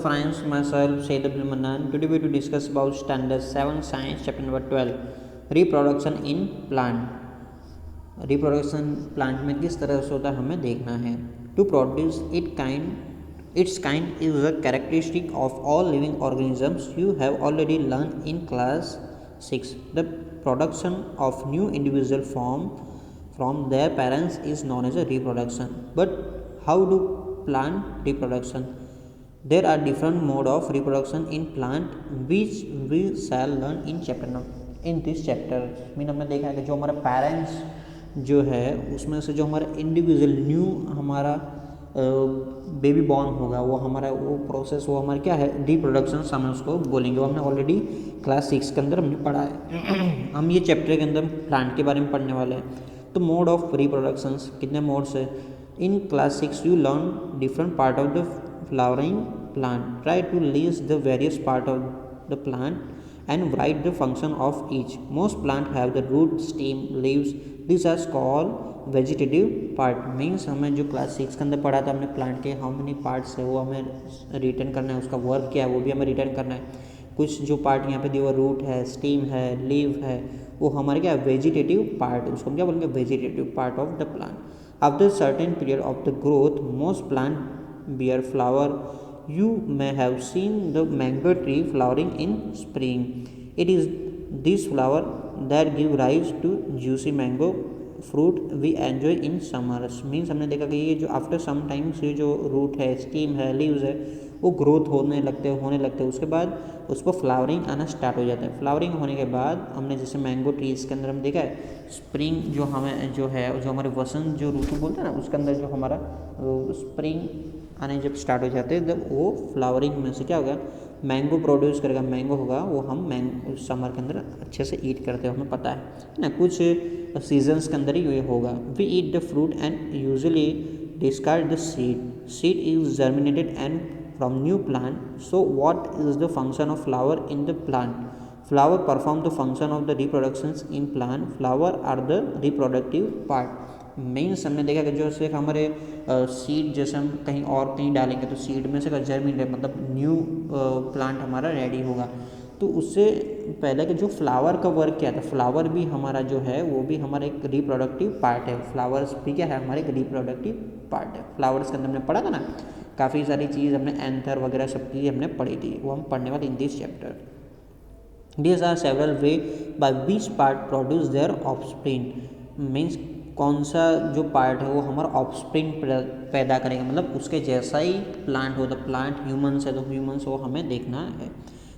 friends, myself Said Abdul Manan. Today we will discuss about Standard 7 Science Chapter number 12 Reproduction in Plant. Reproduction plant में किस तरह से होता है हमें देखना है. To produce its kind is a characteristic of all living organisms. You have already learned in class 6. The production of new individual from their parents is known as a reproduction. But how do plant reproduction? There are different mode of reproduction in plant which we shall learn in this chapter. Mean हमने देखा है कि जो हमारा parents जो है उसमें से जो हमारा इंडिविजुअल न्यू हमारा बेबी बॉर्न होगा वो हमारा वो प्रोसेस वो हमारा क्या है रिप्रोडक्शन हम उसको बोलेंगे. वो हमने ऑलरेडी क्लास 6 के अंदर हमने पढ़ा है. हम ये चैप्टर के अंदर प्लांट के बारे में पढ़ने वाले हैं. तो मोड ऑफ रिप्रोडक्शंस कितने मोड्स है. In class 6 you learn different part of the flowering plant. Try to list the various part of the plant and write the function of each. Most plants have the root, stem, leaves. These are called vegetative part. Means हमें जो class 6 के अंदर पढ़ा था हमने plant के how many parts है वो हमें रिटर्न करना है. उसका वर्क क्या है वो भी हमें रिटर्न करना है. कुछ जो पार्ट यहाँ पे दिया हुआ रूट है, स्टेम है, लीव है, वो हमारे क्या वेजिटेटिव पार्ट, उसको हम क्या बोलेंगे vegetative part of the plant. After certain period of the growth most plant bear flower. You may have seen the mango tree flowering in spring. It is this flower that give rise to juicy mango fruit we enjoy in summers. Means हमने देखा कि ये जो after some times ये जो root है, steam है, leaves है, वो ग्रोथ होने लगते हैं. उसके बाद उस पर फ्लावरिंग आना स्टार्ट हो जाता है. फ्लावरिंग होने के बाद हमने जैसे मैंगो ट्रीज के अंदर हम देखा है स्प्रिंग जो हमें जो है जो हमारे वसंत जो ऋतु बोलते हैं ना उसके अंदर जो हमारा स्प्रिंग आने जब स्टार्ट हो जाते हैं तब वो फ्लावरिंग में से क्या होगा मैंगो प्रोड्यूस करेगा. मैंगो होगा वो हम समर के अंदर अच्छे से ईट करते हैं हमें पता है ना. कुछ सीजन्स के अंदर ही ये होगा. We eat the fruit and usually discard the seed is germinated and from new plant. So what is the function of flower in the plant. Flower perform the function of the reproductions in plant. Flower are the reproductive part. Means हमने देखा कि जो से हमारे seed जैसे हम कहीं डालेंगे तो सीड में से जर्मिनेट मतलब न्यू प्लांट हमारा रेडी होगा. तो उससे पहले कि जो फ्लावर का वर्क क्या था, फ्लावर भी हमारा जो है वो भी हमारा एक रिप्रोडक्टिव पार्ट है. फ्लावर्स भी क्या है हमारे एक रिप्रोडक्टिव पार्ट है. फ्लावर्स के अंदर हमने पढ़ा था ना काफ़ी सारी चीज़ हमने एंथर वगैरह सब चीज़ हमने पढ़ी थी वो हम पढ़ने वाले in this chapter. These are several way by which part produce their offspring. Means कौन सा जो पार्ट है वो हमारा ऑफस्प्रिंग पैदा करेगा मतलब उसके जैसा ही प्लांट हो. द प्लांट ह्यूमन्स है तो ह्यूमन्स वो हमें देखना है.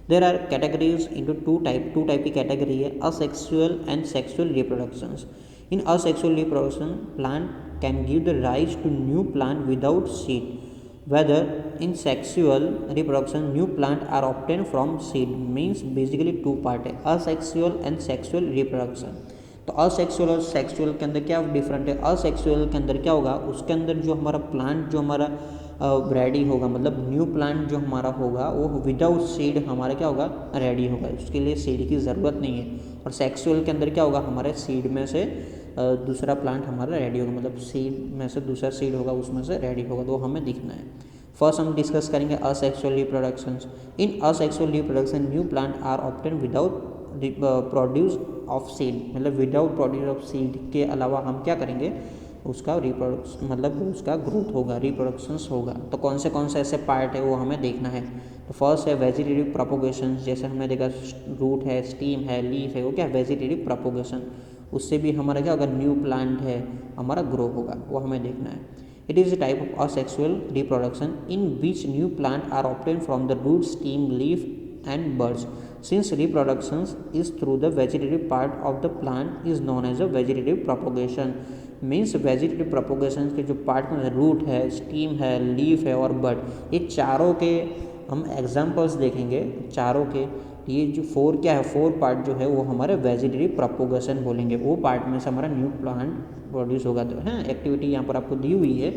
There are categories into two type की कैटेगरी है asexual and sexual reproductions. In asexual reproduction plant can give the rise to new plant without seed. Whether in sexual reproduction new plant are obtained from seed. Means basically two part है asexual and sexual reproduction. तो asexual और sexual के अंदर क्या different है. Asexual के अंदर क्या होगा उसके अंदर जो हमारा प्लांट जो हमारा रेडी होगा मतलब न्यू प्लांट जो हमारा होगा वो विदाउट सीड हमारा क्या होगा रेडी होगा. उसके लिए सीड की ज़रूरत नहीं है. और सेक्सुअल के अंदर क्या होगा हमारे सीड में से दूसरा प्लांट हमारा रेडी होगा मतलब सीड में से दूसरा सीड होगा उसमें से रेडी होगा. तो हमें दिखना है. फर्स्ट हम डिस्कस करेंगे asexual reproductions. In asexual reproduction new plant are obtain without produce of seed. मतलब विदाउट प्रोड्यूस ऑफ सीड के अलावा हम क्या करेंगे उसका रिप्रोडक्शन मतलब उसका ग्रोथ होगा रिप्रोडक्शंस होगा. तो कौन से ऐसे पार्ट है वो हमें देखना है. तो फर्स्ट है वेजिटेटिव प्रोपोगेशन. जैसे हमने देखा रूट है, स्टीम है, लीफ है, वो क्या वेजिटेटिव प्रोपोगेशन. उससे भी हमारा क्या होगा न्यू प्लांट है हमारा ग्रो होगा वो हमें देखना है. It is a type of asexual reproduction in which new plant are obtain from the root, stem, leaf and buds. Since reproduction is through the vegetative part of the plant is known as a vegetative propagation. Means vegetative propagation के जो part में root है, steam है, leaf है और bird, ये चारों के हम एग्जाम्पल्स देखेंगे. चारों के ये जो फोर पार्ट जो है वो हमारे वेजिटेटिव प्रोपोगेशन बोलेंगे. वो पार्ट में से हमारा न्यू प्लांट प्रोड्यूस होगा. तो है एक्टिविटी यहाँ पर आपको दी हुई है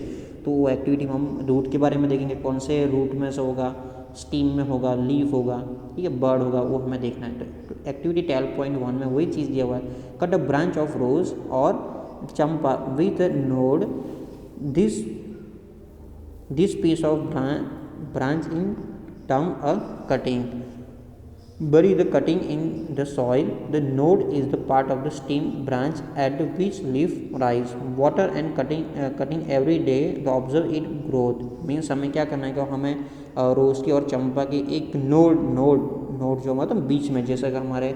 तो वो एक्टिविटी हम रूट के बारे में देखेंगे कौन से रूट में से होगा, स्टीम में होगा, लीफ होगा, ठीक है, बर्ड होगा, वो हमें देखना है. तो एक्टिविटी 12.1 में वही चीज़ दिया हुआ है. Cut a branch of rose और चंपा with node. This piece of branch in down a cutting. Bury the cutting in the soil. The node is the part of the stem branch at which leaf rise. Water and cutting every day to observe its growth. Means हमें क्या करना है कि हमें रोज़ की और चंपा की एक नोड जो मतलब बीच में, जैसा कि हमारे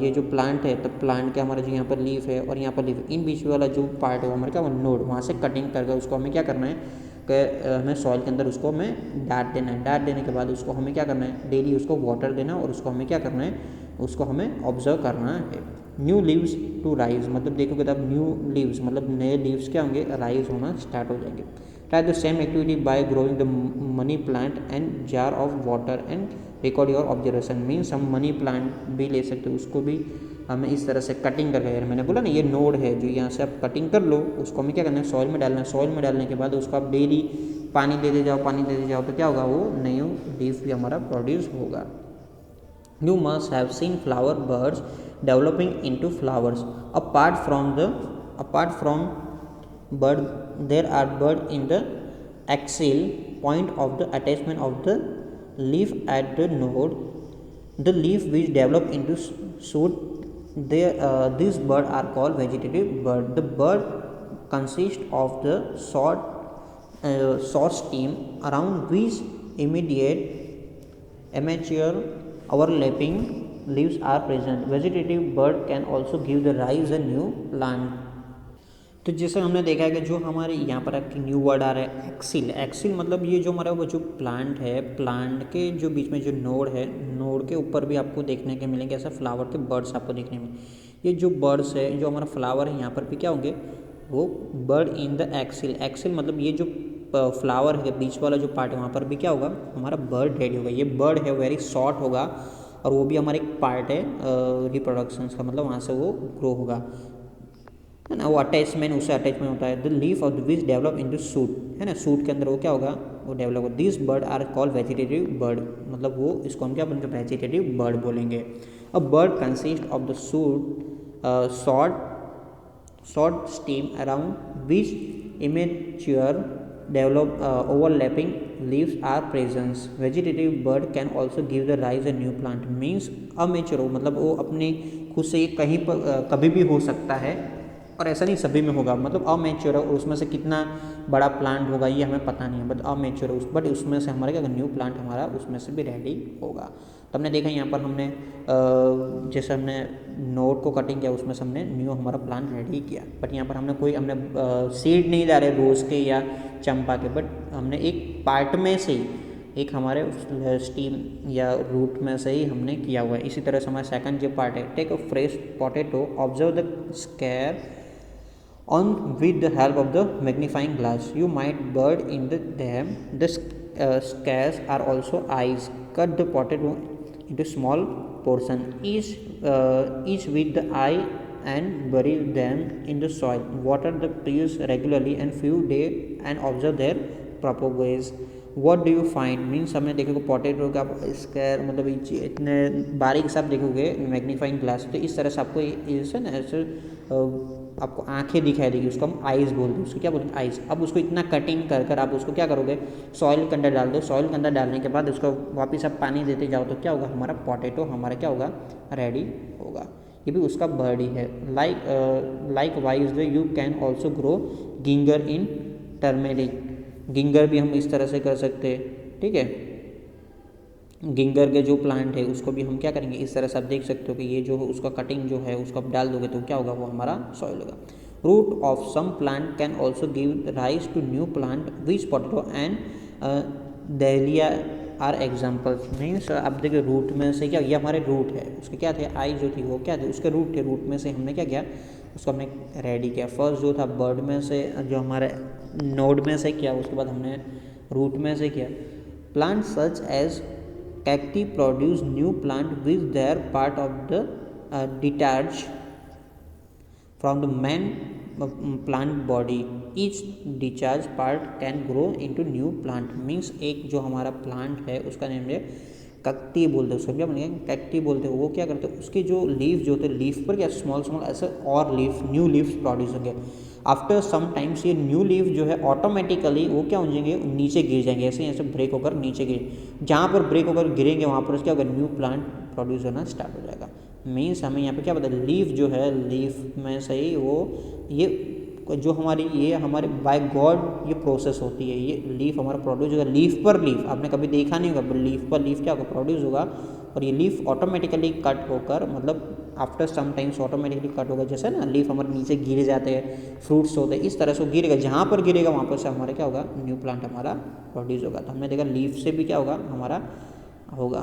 ये जो प्लांट है, तो प्लांट के हमारे जो यहाँ पर लीफ है और यहाँ पर लीफ, इन बीच वाला जो पार्ट है वो हमारे क्या नोड, वहाँ से कटिंग करके उसको हमें क्या करना है कि हमें सॉइल के अंदर उसको हमें डाल देना है। डाल देने के बाद उसको हमें क्या करना है, डेली उसको वाटर देना और उसको हमें क्या करना है, उसको हमें ऑब्जर्व करना है। न्यू लीव्स टू राइज, मतलब देखोगे तब न्यू लीव्स मतलब नए लीव्स क्या होंगे, राइज होना स्टार्ट हो जाएंगे। Try the same activity by growing the money plant and jar of water and record your observation. Means हम मनी प्लांट भी ले सकते हो, उसको भी हमें इस तरह से कटिंग करके, यार मैंने बोला ना ये नोड है जो यहाँ से आप कटिंग कर लो, उसको हमें क्या करना है, सॉइल में डालना है। सॉइल में डालने के बाद उसको आप डेली पानी देते जाओ तो क्या होगा, वो न्यू लीफ भी हमारा प्रोड्यूस होगा। You must have seen flower buds developing into flowers. Apart from bud, there are bud in the axial point of the attachment of the leaf at the node. The leaf which develop into shoot. These buds are called vegetative bud. The bud consists of the short stem around which immature overlapping leaves are present. Vegetative bud can also give the rise a new plant. तो जैसे हमने देखा है कि जो हमारे यहाँ पर एक न्यू वर्ड आ रहा है एक्सिल मतलब ये जो हमारा वो जो प्लांट है, प्लांट के जो बीच में जो नोड है, नोड के ऊपर भी आपको देखने के मिलेंगे ऐसा फ्लावर के बर्ड्स आपको देखने में। ये जो बर्ड्स है, जो हमारा फ्लावर है, यहाँ पर भी क्या होंगे, वो बर्ड इन द एक्सिल मतलब ये जो फ्लावर है बीच वाला जो पार्ट है वहाँ पर भी क्या होगा, हमारा बर्ड रेडी होगा। ये बर्ड है वेरी शॉर्ट होगा और वो भी हमारा एक पार्ट है रिप्रोडक्शन का, मतलब वहाँ से वो ग्रो होगा, है ना। वो अटैचमेंट, उससे अटैचमेंट होता है। The leaf of the which develop into suit, है ना, सूट के अंदर वो क्या होगा, वो डेवलप होगा। This bud are called vegetative bud, मतलब वो इसको हम क्या बोलेंगे, वेजिटेटिव बर्ड बोलेंगे। A bud consist of the shoot short stem around which immature overlapping leaves are present. Vegetative bud can also give the rise a new plant. Means immature मतलब वो अपने खुद से कहीं पर कभी भी हो सकता है और ऐसा नहीं सभी में होगा, मतलब अमेच्योर है और उसमें से कितना बड़ा प्लांट होगा ये हमें पता नहीं है, बट अमेच्योर है बट उसमें से हमारे क्या न्यू प्लांट हमारा उसमें से भी रेडी होगा। तो हमने देखा यहाँ पर हमने जैसे हमने नोड को कटिंग किया उसमें से हमने न्यू हमारा प्लांट रेडी किया, बट यहाँ पर हमने सीड नहीं डाले रोज़ के या चंपा के, बट हमने एक पार्ट में से ही एक हमारे स्टीम या रूट में से ही हमने किया हुआ है। इसी तरह से हमारा सेकंड जो पार्ट है, take a fresh potato, observe the square on with the help of the magnifying glass. You might bird in them. The scales are also eyes. Cut the potato into small portion, each with the eye, and bury them in the soil. Water the trees regularly and few days and observe their propagation. What do you find? Means हमने देखोगे potato का square मतलब इतने बारीक से आप देखोगे magnifying glass, तो इस तरह से आपको इसे ना ऐसे आपको आंखें दिखाई देगी, उसको हम आइज़ बोलते हैं, उसको क्या बोलते हैं, आइज़। अब उसको इतना कटिंग कर आप उसको क्या करोगे, सॉइल के अंदर डाल दो। सॉइल के अंदर डालने के बाद उसको वापस आप पानी देते जाओ तो क्या होगा, हमारा पोटैटो हमारा क्या होगा, रेडी होगा। ये भी उसका बर्ड ही है। Like wise you can also grow ginger in turmeric. Ginger भी हम इस तरह से कर सकते हैं, ठीक है। गिंगर के जो प्लांट है उसको भी हम क्या करेंगे, इस तरह से आप देख सकते हो कि ये जो उसका कटिंग जो है उसको आप डाल दोगे तो क्या होगा, वो हमारा सॉइल होगा। Root of some plant can also give rise to new plant which potato and dahlia are examples. Means आप देखिए रूट में से क्या, ये हमारे रूट है, उसके क्या थे, आई जो थी वो क्या थे, उसके रूट थे। रूट में से हमने क्या किया, उसको हमने रेडी किया। फर्स्ट जो था बर्ड में से, जो हमारे नोड में से किया, उसके बाद हमने रूट में से किया। Plant such as cacti produce new plant with their part of the detached from the main plant body. Each detached part can grow into new plant. Means एक जो हमारा प्लांट है उसका नेम है कक्ति बोलते हैं, उसको क्या बोलेंगे, कैक्टी बोलते हैं। वो क्या करते हैं, उसके जो लीफ जो होते हैं, लीफ पर क्या स्मॉल ऐसे और लीफ न्यू लीव्स प्रोड्यूस होंगे। आफ्टर सम टाइम्स ये न्यू लीफ जो है ऑटोमेटिकली वो क्या हो जाएंगे, नीचे गिर जाएंगे, ऐसे ऐसे ब्रेक होकर नीचे गिर, जहाँ पर ब्रेक होकर गिरेंगे वहाँ पर क्या होगा, न्यू प्लांट प्रोड्यूस होना स्टार्ट हो जाएगा। मीन्स हमें यहाँ पे क्या पता है, लीफ जो है, लीफ में से ही वो ये जो हमारी ये हमारे बाय गॉड ये प्रोसेस होती है, ये लीफ हमारा प्रोड्यूस होगा, लीफ पर लीफ आपने कभी देखा नहीं होगा, लीफ पर लीफ क्या होगा, प्रोड्यूस होगा, और ये लीफ ऑटोमेटिकली कट होकर मतलब after some times automatically cut होगा, जैसे ना लीफ हमारे नीचे गिरे जाते हैं, फ्रूट्स होते हैं, इस तरह से वो गिरेगा, जहाँ पर गिरेगा वहाँ पर से हमारा क्या होगा, न्यू प्लांट हमारा प्रोड्यूस होगा। तो हमने देखा लीफ से भी क्या होगा हमारा होगा,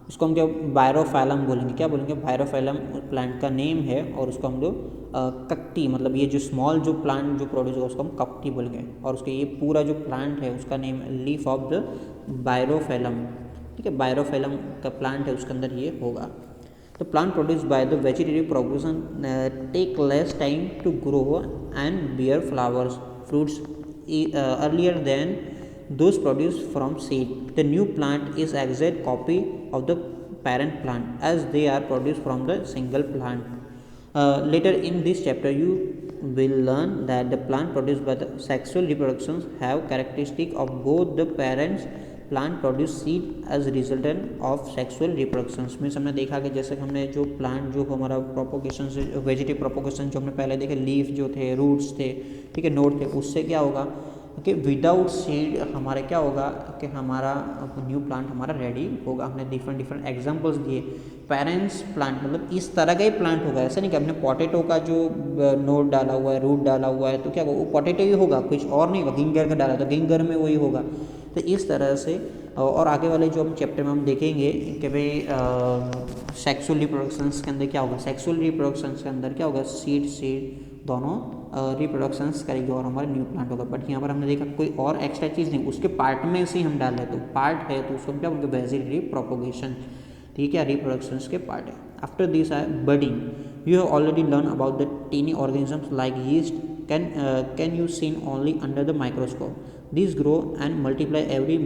उसको हम क्या बायरोफाइलम बोलेंगे, क्या बोलेंगे, बायरोफाइलम प्लांट का नेम है, और उसको हम लोग कक्टी, मतलब ये जो स्मॉल जो प्लांट जो प्रोड्यूस होगा उसको हम कक्टी बोलेंगे, और उसके ये पूरा जो प्लांट है उसका नेम लीफ ऑफ द बायरोफाइलम, ठीक है, बायरोफाइलम का प्लांट है, उसके अंदर ये होगा। तो plant produce by the vegetative progression take less time to grow and bear flowers fruits earlier than those produced from seed. The new plant is exact copy of the parent plant as they are produced from the single plant. Later in this chapter you will learn that the plant produced by the sexual reproductions have characteristic of both the parents plant produce seed as resultant of sexual reproductions। Means हमने देखा कि जैसे हमने जो plant जो हमारा propagation से vegetative propagation जो हमने पहले देखे, लीफ जो थे, रूट्स थे, ठीक है, नोड थे, उससे क्या होगा कि विदाउट सीड हमारे क्या होगा कि हमारा न्यू प्लांट हमारा रेडी होगा। हमने डिफरेंट एग्जांपल्स दिए। पेरेंट्स प्लांट मतलब इस तरह का ही प्लांट होगा, ऐसा नहीं कि हमने पोटैटो का जो नोड डाला हुआ है, रूट डाला हुआ है, तो क्या होगा वो पोटैटो ही होगा, कुछ और नहीं होगा। गिंगर का डाला तो गिंगर में वही होगा। तो इस तरह से और आगे वाले जो हम चैप्टर में हम देखेंगे कि भाई सेक्सुअल रिप्रोडक्शंस के अंदर क्या होगा, सेक्सुअल रिप्रोडक्शंस के अंदर क्या होगा, सीड दोनों रिप्रोडक्शंस करेंगे और हमारा न्यू प्लांट होगा। बट यहाँ पर हमने देखा कोई और एक्स्ट्रा चीज़ नहीं, उसके पार्ट में से ही हम डाल रहे, तो पार्ट है तो उसको क्या बोलते हैं, वेजिटेटिव प्रोपोगेशन, ठीक है, रिप्रोडक्शंस के पार्ट है। After this are budding, you have already learn about the tiny organisms like yeast can you seen only under the microscope. These grow and multiply every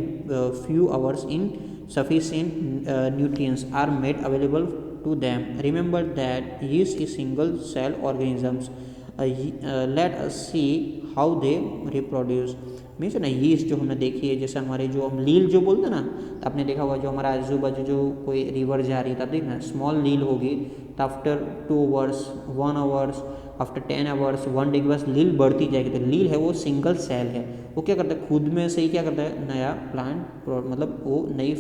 few hours in sufficient nutrients are made available to them. Remember that yeast is single cell organisms. Let us see how they reproduce. Means ना yeast जो हमने देखी है, जैसे हमारे जो हम लील जो बोलते हैं ना, तो आपने देखा होगा जो हमारा आजू बाजू जो कोई रिवर जा रही है तब देखना स्मॉल लील होगी, तो after 2 hours 1 hours after 10 hours 1 day के बाद लील बढ़ती जाएगी। तो लील है वो सिंगल सेल है, वो क्या करता है खुद में से ही क्या करता है नया प्लांट मतलब वो नई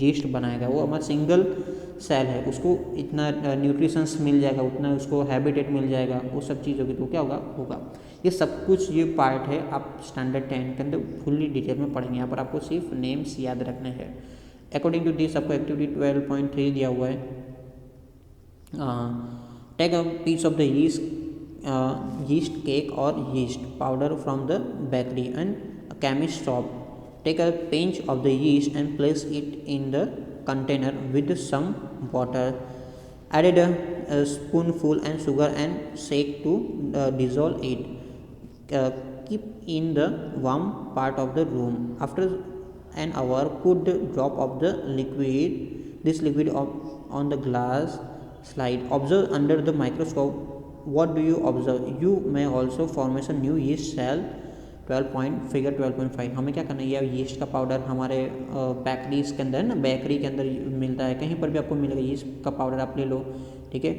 यीस्ट बनाएगा। वो हमारा सिंगल सेल है, उसको इतना न्यूट्रिशंस मिल जाएगा, उतना उसको हैबिटेट मिल जाएगा, वो सब चीज़ होगी तो क्या होगा। ये सब कुछ ये पार्ट है, आप स्टैंडर्ड 10 के अंदर फुल्ली डिटेल में पढ़ेंगे। यहाँ पर आपको सिर्फ नेम्स याद रखने हैं। अकॉर्डिंग टू दिस आपको एक्टिविटी 12.3 दिया हुआ है। Take a piece of the yeast cake or yeast powder from the bakery and a chemist shop. Take a pinch of the yeast and place it in the container with some water. Add a spoonful and sugar and shake to dissolve it. Keep in the warm part of the room. After an hour, put the drop of the this liquid on the glass slide. Observe under the microscope. What do you observe? You may also form a new yeast cell. Figure 12.5 हमें क्या करना है, ये yeast का powder हमारे bakeries के अंदर ना, बेकरी के अंदर मिलता है, कहीं पर भी आपको मिलेगा यीस्ट का पाउडर, आप ले लो, ठीक है।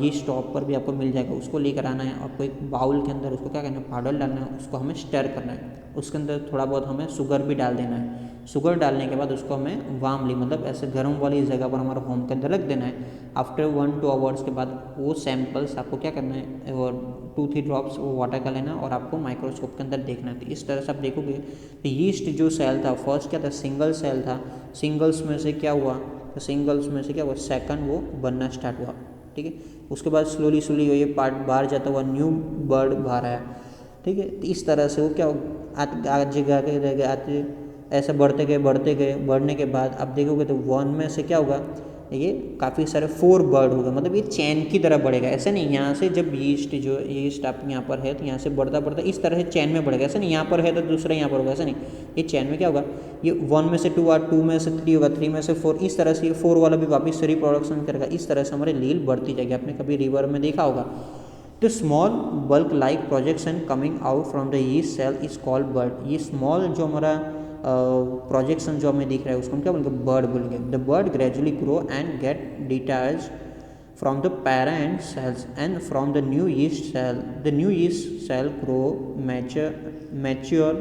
यीस्ट शॉप पर भी आपको मिल जाएगा, उसको लेकर आना है आपको एक बाउल के अंदर, उसको क्या करना है पाउडर डालना है, उसको हमें स्टर करना है, उसके अंदर थोड़ा बहुत हमें शुगर भी डाल देना है। शुगर डालने के बाद उसको हमें वार्मली मतलब ऐसे गर्म वाली जगह पर हमारे होम के अंदर रख देना है। आफ्टर 1-2 आवर्स के बाद वो सैंपल्स आपको क्या करना है, और 2-3 ड्रॉप्स वो वाटर का लेना और आपको माइक्रोस्कोप के अंदर देखना है। तो इस तरह से आप देखोगे तो यीस्ट जो सेल था फर्स्ट क्या था, सिंगल सेल था, सिंगल्स में से क्या हुआ, तो सिंगल्स में से क्या हुआ सेकंड वो बनना स्टार्ट हुआ, ठीक है। उसके बाद स्लोली ये पार्ट बाहर जाता हुआ न्यू बर्ड बाहर आया, ठीक है। तो इस तरह से वो क्या आते ऐसे बढ़ते गए, बढ़ने के बाद आप देखोगे तो 1 में से क्या होगा, ये काफ़ी सारे 4 बर्ड होगा, मतलब ये चैन की तरह बढ़ेगा। ऐसे नहीं यहाँ से जब यीस्ट आप यहाँ पर है तो यहाँ से बढ़ता बढ़ता इस तरह से चैन में बढ़ेगा। ऐसे नहीं यहाँ पर है तो दूसरा यहाँ पर होगा, ऐसा नहीं, ये चैन में क्या होगा, ये 1 में से 2 और 2 में से 3 होगा, 3 में से 4, इस तरह से ये 4 वाला भी वापस से रिप्रोडक्शन करेगा। इस तरह से हमारे लील बढ़ती जाएगी। आपने कभी रिवर में देखा होगा। तो small bulk like projection coming out from the yeast cell is called bud. ये स्मॉल जो हमारा प्रोजेक्शन जो हमें दिख रहा है उसको हम क्या बोलेंगे, बर्ड बोलेंगे। The bud gradually grow and get detached from the parent cells and from the new yeast cell. The new yeast cell grow mature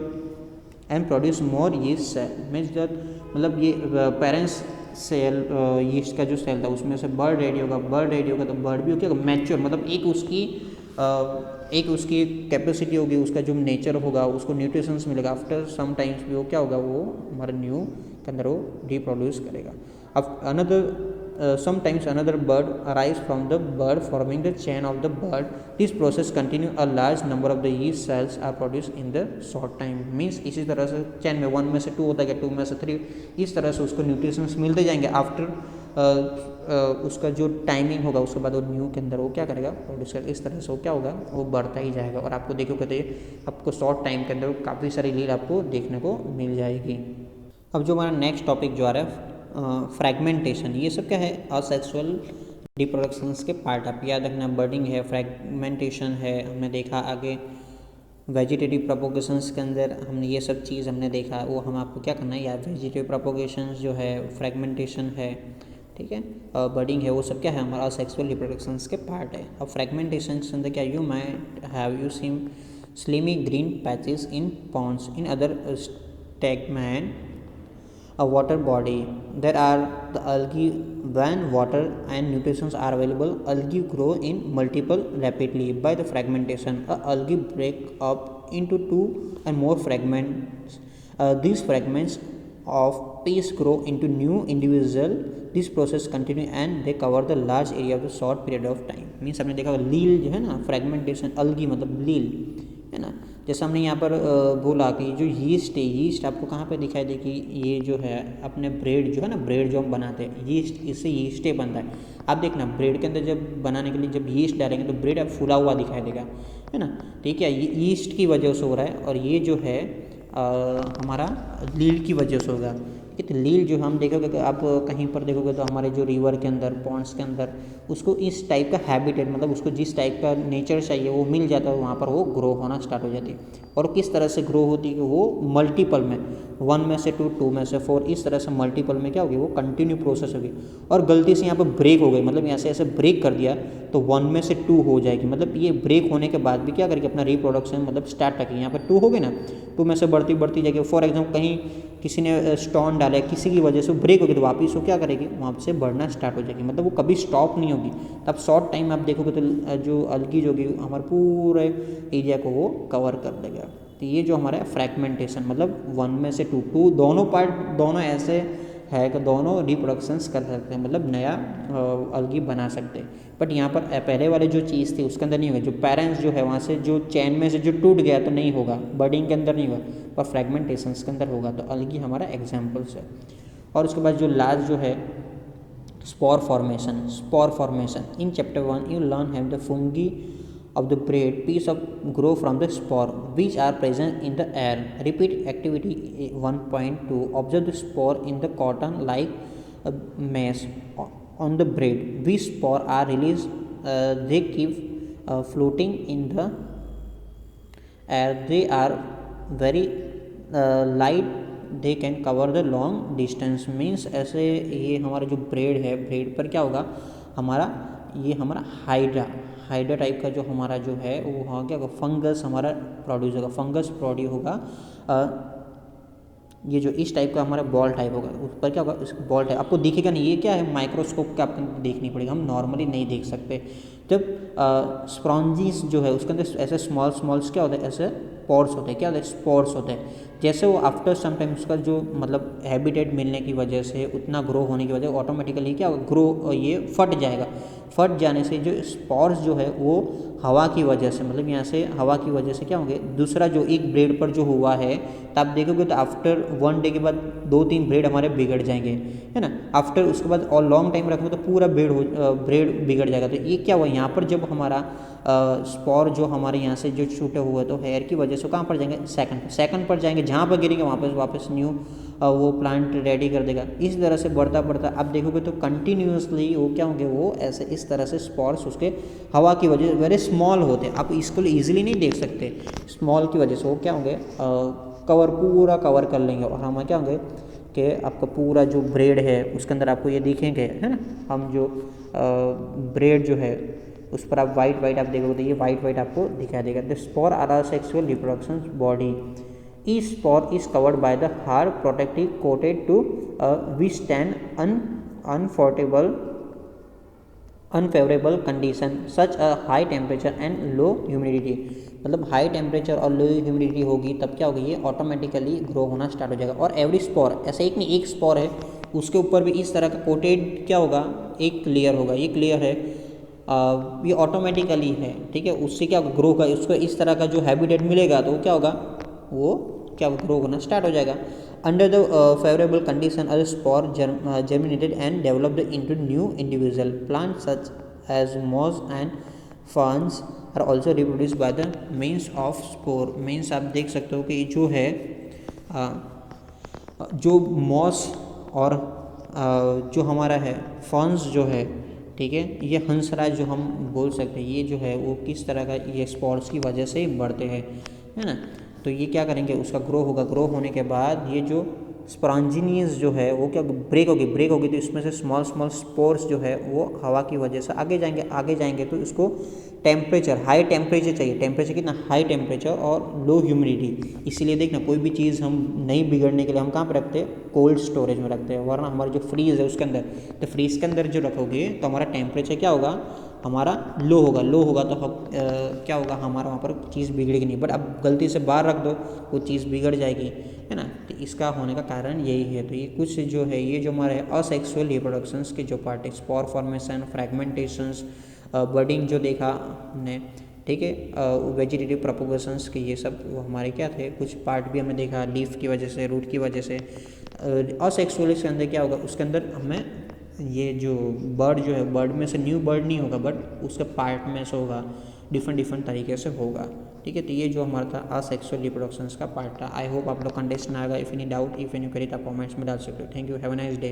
and produce more yeast cell. Means that मतलब ये parents cell yeast का जो cell था उसमें से bird ready होगा, तो bird भी क्या होगा, मैच्योर, मतलब एक उसकी कैपेसिटी होगी, उसका जो नेचर होगा उसको न्यूट्रिशंस मिलेगा। आफ्टर सम टाइम्स भी वो क्या होगा, वो हमारे न्यू के अंदर वो रिप्रोड्यूस करेगा। अब sometimes another bird arise from the bird forming the chain of the bird. This process continue, a large number of the yeast cells are produced in the short time. Means इसी तरह से चैन में 1 में से 2 होता है, 2 में से 3, इस तरह से उसको न्यूट्रिशंस मिलते जाएंगे। आफ्टर उसका जो टाइमिंग होगा उसके बाद वो न्यू के अंदर वो क्या करेगा, प्रोड्यूस करेगा। इस तरह से वो क्या होगा, वो बढ़ता ही जाएगा। और आपको देखोगे तो ये आपको शॉर्ट टाइम के अंदर काफ़ी सारी लील आपको देखने को मिल जाएगी। अब जो हमारा नेक्स्ट टॉपिक जो आ रहा है फ्रैगमेंटेशन, ये सब क्या है, असेक्सुअल रिप्रोडक्शंस के पार्ट। आप याद रखना, बर्डिंग है, फ्रैगमेंटेशन है, हमने देखा आगे वेजिटेटिव प्रोपोगेशंस के अंदर हमने ये सब चीज़ हमने देखा। वो हम आपको क्या करना है यार, वेजिटेटिव प्रोपोगेशंस जो है, फ्रैगमेंटेशन है, ठीक है, बर्डिंग है, वो सब क्या है, हमारा असेक्सुअल रिप्रोडक्शंस के पार्ट है। अब फ्रैगमेंटेशन के अंदर क्या, you might have you seen slimy green patches in ponds in other stagnant a water body. There are the algae. When water and nutrients are available, algae grow in multiple rapidly by the fragmentation. Algae break up into 2 and more fragments. These fragments of piece grow into new individual. This process continue and they cover the large area of the short period of time. Means हमने देखा लील जो है ना, fragmentation, अलगी मतलब लील है ना। जैसे हमने यहाँ पर बोला कि जो यीस्ट है, यीस्ट आपको कहाँ पे दिखाई देगी, ये जो है अपने ब्रेड जो है ना, ब्रेड जो हम बनाते हैं यीस्ट, इससे यीस्ट बनता है। आप देखना ब्रेड के अंदर जब बनाने के लिए जब यीस्ट डालेंगे तो ब्रेड अब फूला हुआ दिखाई देगा, है ना, ठीक है, ये यीस्ट की वजह से हो रहा है। और ये जो है हमारा लील की वजह से होगा। तो लील जो हम देखोगे कि आप कहीं पर देखोगे तो हमारे जो रिवर के अंदर, पॉन्ड्स के अंदर उसको इस टाइप का हैबिटेट, मतलब उसको जिस टाइप का नेचर चाहिए वो मिल जाता है, वहाँ पर वो ग्रो होना स्टार्ट हो जाती है। और किस तरह से ग्रो होती है कि वो मल्टीपल में 1 में से 2, 2 में से 4, इस तरह से मल्टीपल में क्या होगी, वो कंटिन्यू प्रोसेस होगी। और गलती से यहाँ पर ब्रेक हो गई, मतलब यहाँ से ऐसे ब्रेक कर दिया तो 1 में से 2 हो जाएगी। मतलब ये ब्रेक होने के बाद भी क्या करेगी, अपना रिप्रोडक्शन मतलब स्टार्ट रखेगी। यहाँ पर 2 हो गई ना, 2 में से बढ़ती जाएगी। फॉर एग्जाम्पल कहीं किसी ने स्टोन डाला है, किसी की वजह से ब्रेक होगी तो वापस वो क्या करेगी, वहाँ से बढ़ना स्टार्ट हो जाएगी, मतलब वो कभी स्टॉप नहीं होगी। तब शॉर्ट टाइम आप देखोगे तो जो अलगी जो होगी हमारे पूरे एरिया को वो कवर कर देगा। तो ये जो हमारा फ्रैगमेंटेशन मतलब 1 में से 2 दोनों पार्ट दोनों ऐसे है कि दोनों रिप्रोडक्शंस कर सकते हैं, मतलब नया अलगी बना सकते हैं। बट यहाँ पर पहले वाले जो चीज़ थी उसके अंदर नहीं होगा, जो पेरेंट्स जो है वहाँ से जो चैन में से जो टूट गया तो नहीं होगा, बर्डिंग के अंदर नहीं होगा, पर फ्रैगमेंटेशंस के अंदर होगा। तो अलगी हमारा एग्जाम्पल्स है। और उसके बाद जो लास्ट जो है spore formation in chapter 1 you learn have the fungi of the bread piece of grow from the spore which are present in the air. Repeat activity 1.2. Observe the spore in the cotton like mass on the bread. Which spore are released? They keep floating in the air. They are very light. They can cover the long distance. Means ऐसे ये हमारा जो bread है, bread पर क्या होगा हमारा, ये हमारा हाइड्रा टाइप का जो हमारा जो है वो वहाँ क्या होगा, फंगस हमारा प्रोड्यूस होगा, फंगस प्रोड्यूस होगा। ये जो इस टाइप का हमारा बॉल टाइप होगा, उस पर क्या होगा, इस बॉल टाइप आपको दिखेगा नहीं, ये क्या है, माइक्रोस्कोप का आपको देखनी पड़ेगा, हम नॉर्मली नहीं देख सकते। जब स्पॉन्जीस जो है उसके अंदर ऐसे स्मॉल्स क्या होते हैं, ऐसे पोर्स होते हैं, क्या होते हैं, स्पोर्स होते हैं। जैसे वो आफ्टर सम टाइम उसका जो मतलब हैबिटेट मिलने की वजह से उतना ग्रो होने की वजह ऑटोमेटिकली क्या ग्रो ये फट जाएगा। फट जाने से जो स्पॉर्स जो है वो हवा की वजह से मतलब यहाँ से हवा की वजह से क्या होंगे, दूसरा जो एक ब्रेड पर जो हुआ है तो आप देखोगे तो आफ्टर 1 डे के बाद 2-3 ब्रेड हमारे बिगड़ जाएंगे, है ना। आफ्टर उसके बाद और लॉन्ग टाइम रखोगे तो पूरा ब्रेड बिगड़ जाएगा। तो ये क्या हुआ यहाँ पर, जब हमारा स्पॉर जो हमारे यहाँ से जो छूटे हुए तो हेयर की वजह से कहाँ पर जाएंगे, सेकंड पर जाएंगे, जहाँ पर गिरेंगे वहाँ पर वापस न्यू वो प्लांट रेडी कर देगा। इस तरह से बढ़ता बढ़ता आप देखोगे तो कंटिन्यूसली वो क्या होंगे, वो ऐसे इस तरह से स्पॉर्स उसके हवा की वजह से वेरी स्मॉल होते हैं, आप इसको ईजिली नहीं देख सकते, स्मॉल की वजह से वो क्या होंगे पूरा कवर कर लेंगे और हम क्या होंगे कि आपका पूरा जो ब्रेड है उसके अंदर आपको ये दिखेंगे, है ना। हम जो ब्रेड जो है उस पर आप वाइट आप देखोगे तो ये वाइट आपको दिखाई देगा। The spore are sexual reproduction body, each spore is covered by the hard protective coated to withstand unfavorable condition such a high temperature and low humidity। मतलब हाई टेम्परेचर और लो ह्यूमिडिटी होगी तब क्या होगी, ये ऑटोमेटिकली ग्रो होना start हो जाएगा। और एवरी स्पोर, ऐसा एक नहीं, एक स्पोर है उसके ऊपर भी इस तरह का कोटेड क्या होगा, एक लेयर होगा, ये लेयर है ये ऑटोमेटिकली है, ठीक है। उससे क्या ग्रो का उसको इस तरह का जो हैबिटेट मिलेगा तो क्या होगा, वो क्या ग्रो करना स्टार्ट हो जाएगा। Under the favourable condition a spore germinated and developed into new individual plants such as moss and ferns are also reproduced by the means of spore। Means आप देख सकते हो कि जो है जो मॉस और जो हमारा है फर्न्स जो है, ठीक है, ये हंसराज जो हम बोल सकते हैं, ये जो है वो किस तरह का ये स्पॉर्स की वजह से बढ़ते हैं, है ना। तो ये क्या करेंगे, उसका ग्रो होगा, ग्रो होने के बाद ये जो स्पॉन्जिनियस जो है वो क्या ब्रेक होगी तो इसमें से स्मॉल स्पोर्स जो है वो हवा की वजह से आगे जाएंगे तो इसको टेम्परेचर, हाई टेम्परेचर चाहिए। टेम्परेचर कितना, हाई टेम्परेचर और लो ह्यूमिडिटी। इसीलिए देखना कोई भी चीज़ हम नहीं बिगड़ने के लिए हम कहाँ पर रखते हैं, कोल्ड स्टोरेज में रखते हैं, वरना हमारी जो फ्रीज़ है उसके अंदर, तो फ्रीज़ के अंदर जो रखोगे तो हमारा टेम्परेचर क्या होगा, हमारा लो होगा तो क्या होगा, हमारा वहाँ पर चीज़ बिगड़ेगी नहीं। बट अब गलती से बाहर रख दो वो चीज़ बिगड़ जाएगी, है ना। तो इसका होने का कारण यही है। तो ये कुछ जो है ये जो हमारे असेक्सुअल रिप्रोडक्शंस के जो पार्ट है, स्पोर फॉर्मेशन, फ्रैगमेंटेशंस, बर्डिंग जो देखा हमने, ठीक है, वेजिटेटिव प्रोपोगेशंस के ये सब वो हमारे क्या थे, कुछ पार्ट भी हमने देखा लीफ की वजह से, रूट की वजह से। असेक्सुअल के अंदर क्या होगा, उसके अंदर हमें ये जो बर्ड जो है, बर्ड में से न्यू बर्ड नहीं होगा बट उसके पार्ट में से होगा, डिफरेंट तरीके से होगा, ठीक है। तो ये जो हमारा था असेक्सुअल रिप्रोडक्शंस का पार्ट था। आई होप आप लोग कंटेस्ट ना आएगा। If any doubt, if any query आप कमेंट्स में डाल सकते हो। Thank you, have a nice day.